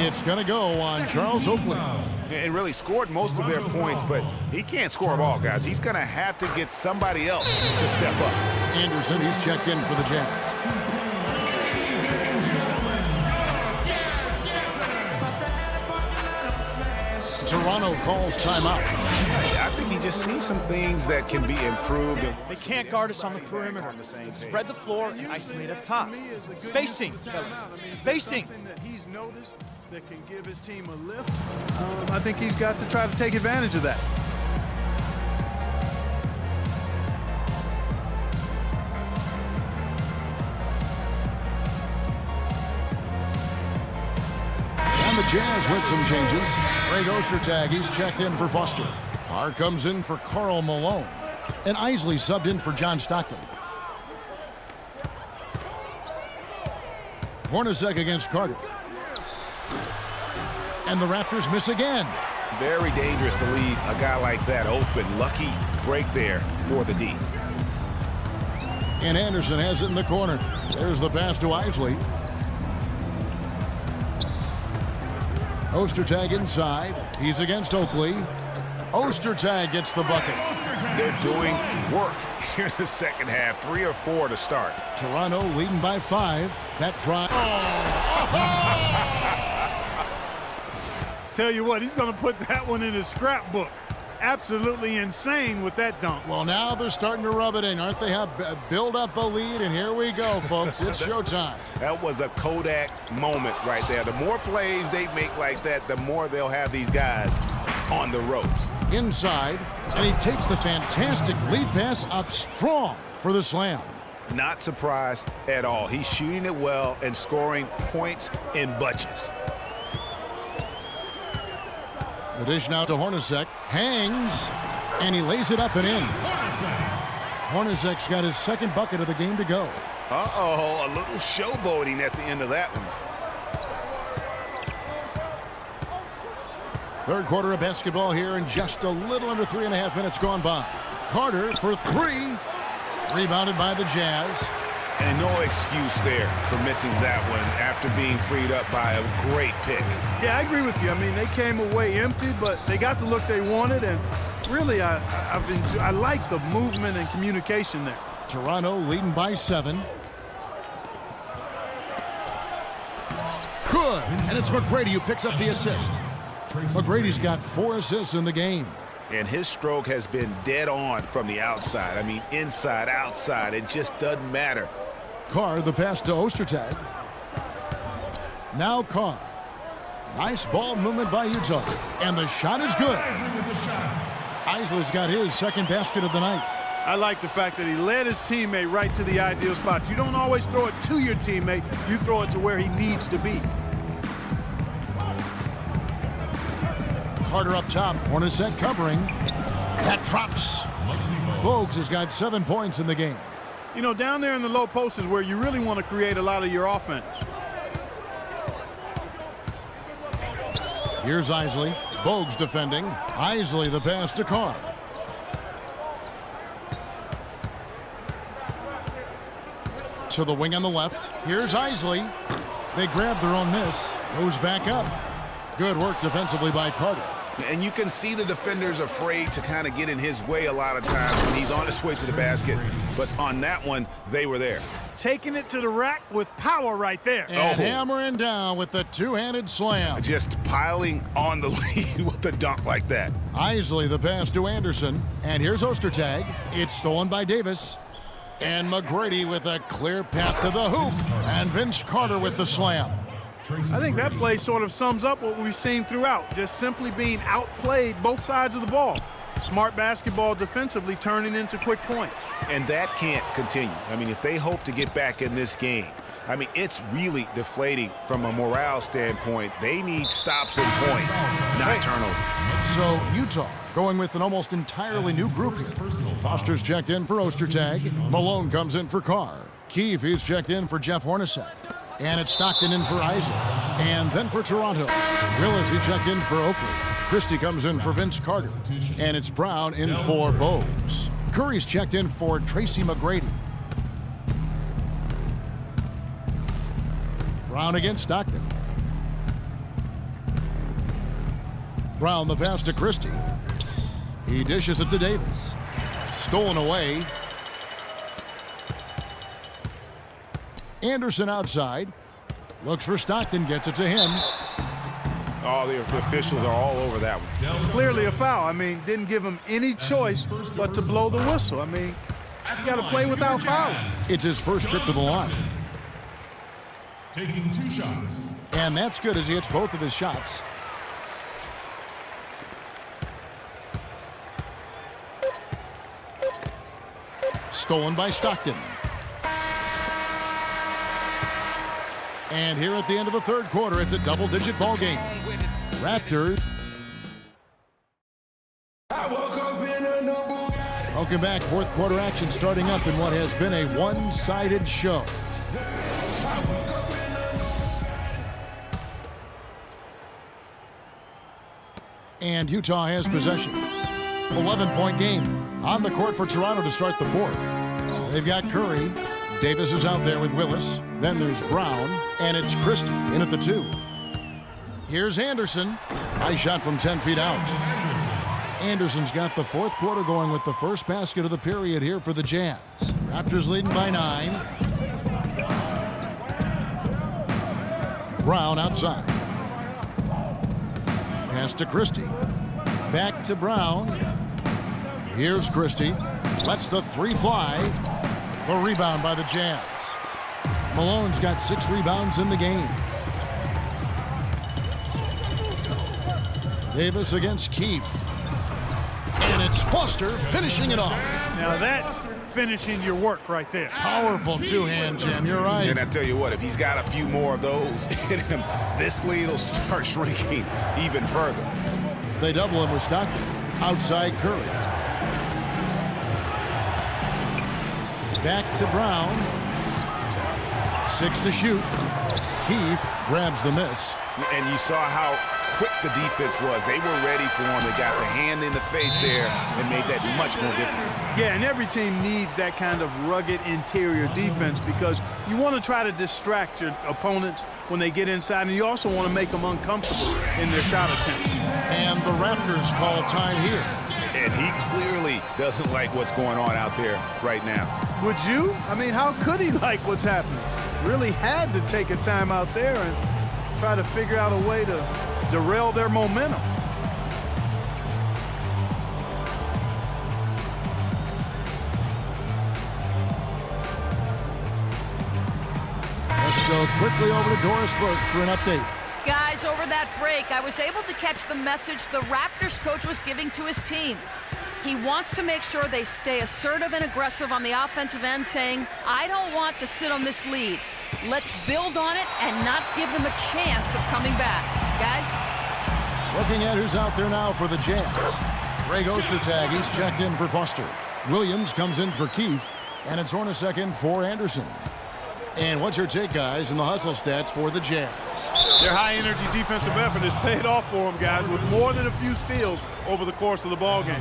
It's going to go on Charles Oakley. And really scored most of their points, but he can't score them all, guys. He's going to have to get somebody else to step up. Anderson, he's checked in for the Jazz. Toronto calls timeout. I think he just sees some things that can be improved. They can't guard us on the perimeter. Spread the floor and isolate up top. Spacing, fellas. Spacing. That he's noticed that can give his team a lift. I think he's got to try to take advantage of that. The Jazz with some changes. Greg Ostertag, he's checked in for Foster. Carr comes in for Karl Malone. And Isley subbed in for John Stockton. Hornacek against Carter. And the Raptors miss again. Very dangerous to leave a guy like that open. Lucky break there for the D. And Anderson has it in the corner. There's the pass to Isley. Ostertag inside. He's against Oakley. Ostertag gets the bucket. They're doing work here in the second half. 3 or 4 to start. Toronto leading by 5. That drive. Tell you what, he's going to put that one in his scrapbook. Absolutely insane with that dunk. Well, now they're starting to rub it in, aren't they? Build up a lead, and here we go, folks. It's showtime. That was a Kodak moment right there. The more plays they make like that, the more they'll have these guys on the ropes. Inside, and he takes the fantastic lead pass up strong for the slam. Not surprised at all. He's shooting it well and scoring points in bunches. The dish now to Hornacek. Hangs, and he lays it up and in. Hornacek's got his second bucket of the game to go. Uh-oh, a little showboating at the end of that one. Third quarter of basketball here, and just a little under 3.5 minutes gone by. Carter for 3. Rebounded by the Jazz. And no excuse there for missing that one after being freed up by a great pick. Yeah, I agree with you. I mean, they came away empty, but they got the look they wanted, and really, I like the movement and communication there. Toronto leading by 7. Good, and it's McGrady who picks up the assist. McGrady's got 4 assists in the game. And his stroke has been dead on from the outside. I mean, inside, outside, it just doesn't matter. Carr, the pass to Ostertag. Now Carr. Nice ball movement by Utah. And the shot is good. Isley's got his second basket of the night. I like the fact that he led his teammate right to the ideal spot. You don't always throw it to your teammate. You throw it to where he needs to be. Carter up top. Hornacek covering. That drops. Bogues has got 7 points in the game. You know, down there in the low post is where you really want to create a lot of your offense. Here's Isley. Bogues defending. Isley the pass to Carr. To the wing on the left. Here's Isley. They grab their own miss. Goes back up. Good work defensively by Carter. And you can see the defenders afraid to kind of get in his way a lot of times when he's on his way to the basket. But on that one, they were there. Taking it to the rack with power right there. And hammering down with the two-handed slam. Just piling on the lead with a dunk like that. Isley the pass to Anderson. And here's Ostertag. It's stolen by Davis. And McGrady with a clear path to the hoop. And Vince Carter with the slam. I think that play sort of sums up what we've seen throughout. Just simply being outplayed both sides of the ball. Smart basketball defensively turning into quick points. And that can't continue. I mean, if they hope to get back in this game, I mean, it's really deflating from a morale standpoint. They need stops and points, not turnovers. So Utah going with an almost entirely new group here. Foster's checked in for Ostertag. Malone comes in for Carr. Keefe is checked in for Jeff Hornacek. And it's Stockton in for Isaac. And then for Toronto, Willis, he checked in for Oakley. Christie comes in for Vince Carter. And it's Brown in for Bogues. Curry's checked in for Tracy McGrady. Brown against Stockton. Brown the pass to Christie. He dishes it to Davis. Stolen away. Anderson outside. Looks for Stockton, gets it to him. Oh, the officials are all over that one. Clearly a foul. I mean, didn't give him any choice but to blow the whistle. I mean, you got to play without fouling. It's his first trip to the line. Taking 2 shots. And that's good as he hits both of his shots. Stolen by Stockton. And here at the end of the third quarter, it's a double-digit ball game. Raptors. Welcome back. Fourth quarter action starting up in what has been a one-sided show. And Utah has possession. 11-point game on the court for Toronto to start the fourth. They've got Curry. Davis is out there with Willis. Then there's Brown, and it's Christie in at the 2. Here's Anderson. Nice shot from 10 feet out. Anderson's got the fourth quarter going with the first basket of the period here for the Jazz. Raptors leading by 9. Brown outside. Pass to Christie. Back to Brown. Here's Christie. Lets the 3 fly. The rebound by the Jazz. Malone's got 6 rebounds in the game. Davis against Keefe. And it's Foster finishing it off. Now that's finishing your work right there. Powerful two-hand jam, you're right. And I tell you what, if he's got a few more of those in him, this lead will start shrinking even further. They double him with Stockton. Outside Curry. Back to Brown. 6 to shoot. Keefe grabs the miss. And you saw how quick the defense was. They were ready for him. They got the hand in the face there and made that much more difficult. Yeah, and every team needs that kind of rugged interior defense because you want to try to distract your opponents when they get inside, and you also want to make them uncomfortable in their shot attempt. And the Raptors call time here. And he clearly doesn't like what's going on out there right now. Would you? I mean, how could he like what's happening? Really had to take a time out there and try to figure out a way to derail their momentum. Let's go quickly over to Doris Burke for an update. Guys, over that break, I was able to catch the message the Raptors coach was giving to his team. He wants to make sure they stay assertive and aggressive on the offensive end, saying, I don't want to sit on this lead. Let's build on it and not give them a chance of coming back. Guys? Looking at who's out there now for the Jazz. Greg Ostertag, he's checked in for Foster. Williams comes in for Keefe, and it's Hornacek in for Anderson. And what's your take, guys, in the hustle stats for the Jazz? Their high-energy defensive effort has paid off for them, guys, with more than a few steals over the course of the ball game.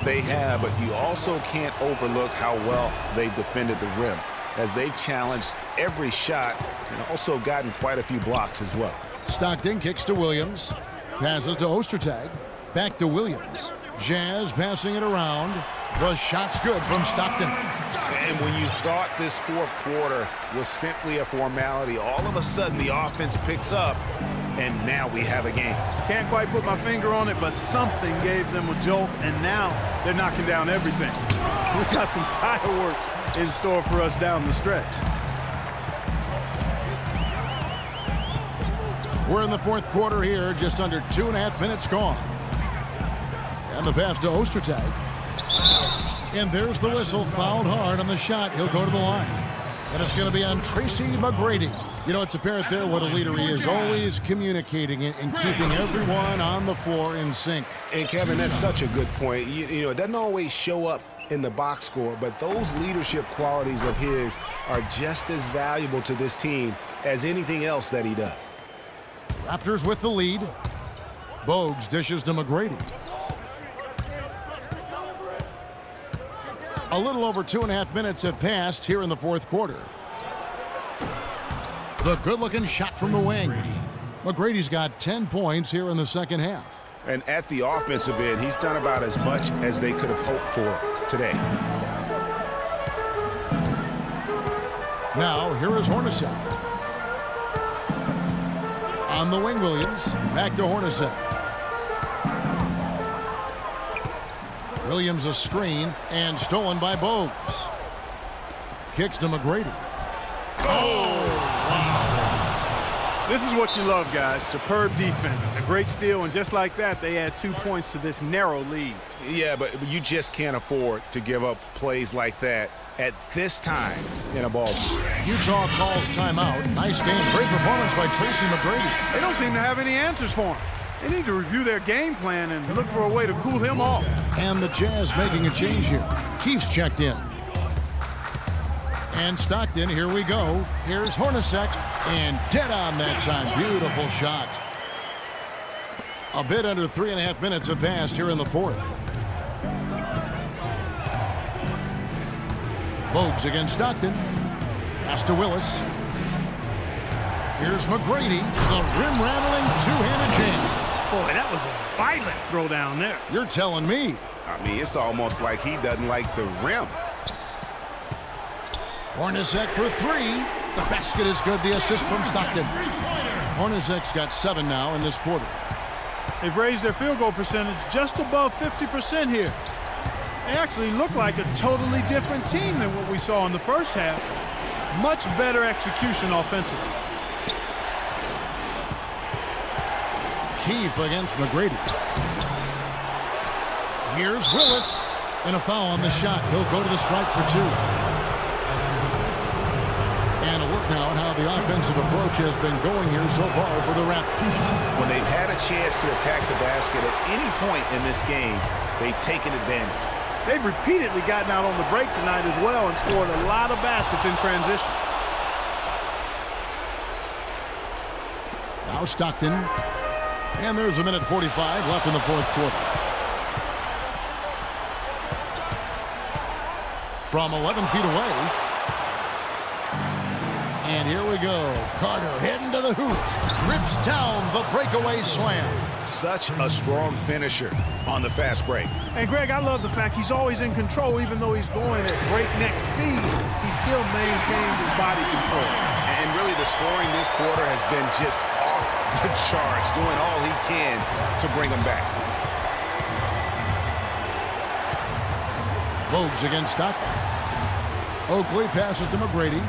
They have, but you also can't overlook how well they've defended the rim, as they've challenged every shot and also gotten quite a few blocks as well. Stockton kicks to Williams. Passes to Ostertag. Back to Williams. Jazz passing it around. The shot's good from Stockton. And when you thought this fourth quarter was simply a formality, all of a sudden the offense picks up, and now we have a game. Can't quite put my finger on it, but something gave them a jolt, and now they're knocking down everything. We've got some fireworks in store for us down the stretch. We're in the fourth quarter here, just under 2.5 minutes gone. And the pass to Ostertag. And there's the whistle, fouled hard on the shot. He'll go to the line. And it's going to be on Tracy McGrady. You know, it's apparent there what a leader he is, always communicating and keeping everyone on the floor in sync. And, Kevin, that's such a good point. You know, it doesn't always show up in the box score, but those leadership qualities of his are just as valuable to this team as anything else that he does. Raptors with the lead. Bogues dishes to McGrady. A little over 2.5 minutes have passed here in the fourth quarter. The good-looking shot from the wing. McGrady's got 10 points here in the second half. And at the offensive end, he's done about as much as they could have hoped for today. Now, here is Hornacek. On the wing, Williams. Back to Hornacek. Williams a screen and stolen by Bogues. Kicks to McGrady. This is what you love, guys. Superb defense. A great steal, and just like that, they add 2 points to this narrow lead. Yeah, but you just can't afford to give up plays like that at this time in a ball game. Utah calls timeout. Nice game. Great performance by Tracy McGrady. They don't seem to have any answers for him. They need to review their game plan and look for a way to cool him off. And the Jazz making a change here. Keefe's checked in. And Stockton, here we go. Here's Hornacek, and dead on that time. Beautiful shot. A bit under 3.5 minutes have passed here in the fourth. Bogues against Stockton. Pass to Willis. Here's McGrady, the rim-rattling two-handed jam. Boy, that was a violent throw down there. You're telling me. I mean, it's almost like he doesn't like the rim. Hornacek for three. The basket is good. The assist from Stockton. Hornacek's got 7 now in this quarter. They've raised their field goal percentage just above 50% here. They actually look like a totally different team than what we saw in the first half. Much better execution offensively. Keefe against McGrady. Here's Willis. And a foul on the shot. He'll go to the strike for 2. And a look now at how the offensive approach has been going here so far for the Raptors. When they've had a chance to attack the basket at any point in this game, they've taken advantage. They've repeatedly gotten out on the break tonight as well and scored a lot of baskets in transition. Now Stockton. And there's 1:45 left in the fourth quarter. From 11 feet away. And here we go. Carter heading to the hoop. Rips down the breakaway slam. Such a strong finisher on the fast break. And Greg, I love the fact he's always in control. Even though he's going at breakneck speed, he still maintains his body control. And really the scoring this quarter has been just off the charts, doing all he can to bring them back. Bogues against Stockton. Oakley passes to McGrady.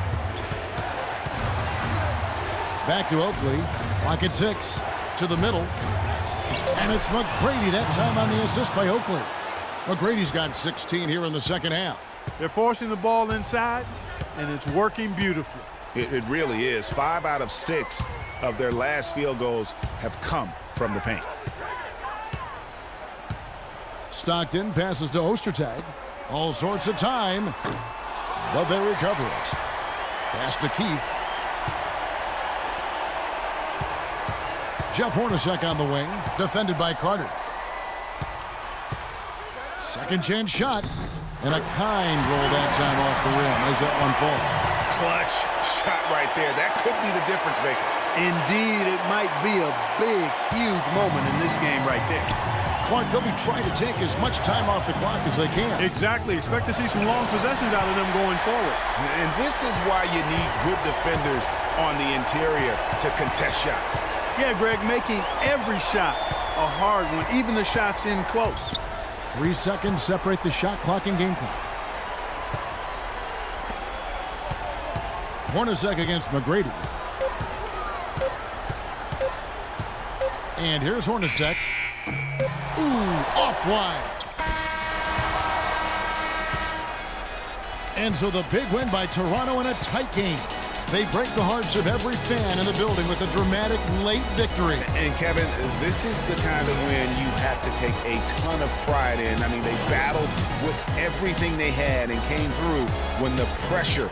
Back to Oakley. Lock at 6. To the middle. And it's McGrady that time on the assist by Oakley. McGrady's got 16 here in the second half. They're forcing the ball inside, and it's working beautifully. It really is. 5 out of 6 of their last field goals have come from the paint. Stockton passes to Ostertag. All sorts of time. But they recover it. Pass to Keefe. Jeff Hornacek on the wing. Defended by Carter. Second chance shot. And a kind roll that time off the rim as that one falls. Clutch shot right there. That could be the difference maker. Indeed, it might be a big, huge moment in this game right there. Clark, they'll be trying to take as much time off the clock as they can. Exactly. Expect to see some long possessions out of them going forward. And this is why you need good defenders on the interior to contest shots. Yeah, Greg, making every shot a hard one, even the shots in close. 3 seconds separate the shot clock and game clock. Hornacek against McGrady. And here's Hornacek. Ooh, off wide. And so the big win by Toronto in a tight game. They break the hearts of every fan in the building with a dramatic late victory. And Kevin, this is the kind of win you have to take a ton of pride in. I mean, they battled with everything they had and came through when the pressure